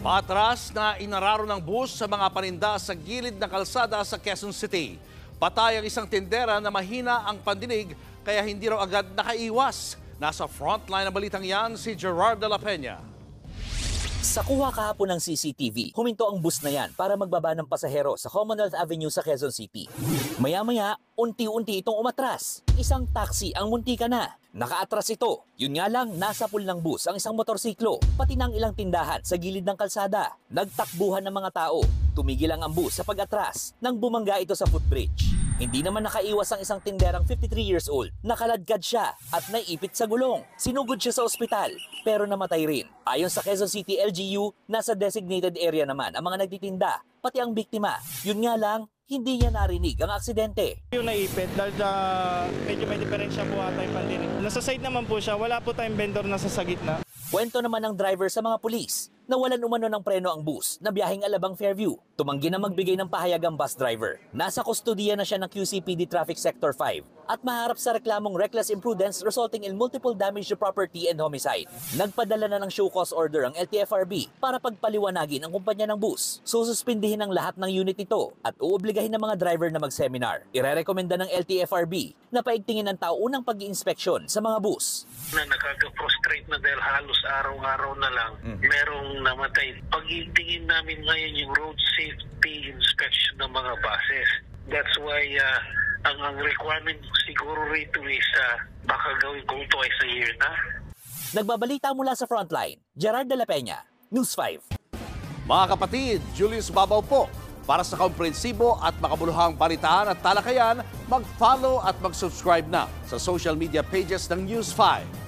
Patras na inararo ng bus sa mga paninda sa gilid ng kalsada sa Quezon City. Patay ang isang tindera na mahina ang pandinig kaya hindi raw agad nakaiwas. Nasa frontline ng balitang yan si Gerard de la Peña. Sa kuha kahapon ng CCTV, huminto ang bus na yan para magbaba ng pasahero sa Commonwealth Avenue sa Quezon City. Maya-maya, unti-unti itong umatras. Isang taxi ang muntika na. Nakaatras ito. Yun nga lang, nasa pool ng bus ang isang motorsiklo, pati ng ilang tindahan sa gilid ng kalsada. Nagtakbuhan ng mga tao. Tumigil ang bus sa pag-atras nang bumangga ito sa footbridge. Hindi naman nakaiwas ang isang tinderang 53 years old. Nakaladkad siya at naiipit sa gulong. Sinugod siya sa ospital pero namatay rin. Ayon sa Quezon City LGU, nasa designated area naman ang mga nagtitinda, pati ang biktima. Yun nga lang, hindi niya narinig ang aksidente. Yung naipit dahil medyo may diferensya po ata yung pandinig. Nasa side naman po siya, wala po tayong vendor na sa gitna. Kwento naman ng driver sa mga pulis, nawalan umano ng preno ang bus na biyaheng Alabang Fairview. Tumanggi na magbigay ng pahayag ang bus driver. Nasa kustodiya na siya ng QCPD Traffic Sector 5 at maharap sa reklamong reckless imprudence resulting in multiple damage to property and homicide. Nagpadala na ng show cause order ang LTFRB para pagpaliwanagin ang kumpanya ng bus. Sususpindihin ang lahat ng unit ito at uobligahin ng mga driver na mag-seminar. Irerekomenda ng LTFRB na paigtingin ang taunang pag-iinspeksyon sa mga bus. Na nakaka-frustrate na dahil halos araw-araw na lang merong namatay. Pag-itingin namin ngayon yung road safety inspection ng mga buses. That's why ang requirement siguro rito is baka gawin kung twice a year na. Nagbabalita mula sa Frontline, Gerard de la Peña, News 5. Mga kapatid, Julius Babaw po. Para sa komprehensibo at makabuluhang balitaan at talakayan, mag-follow at mag-subscribe na sa social media pages ng News 5.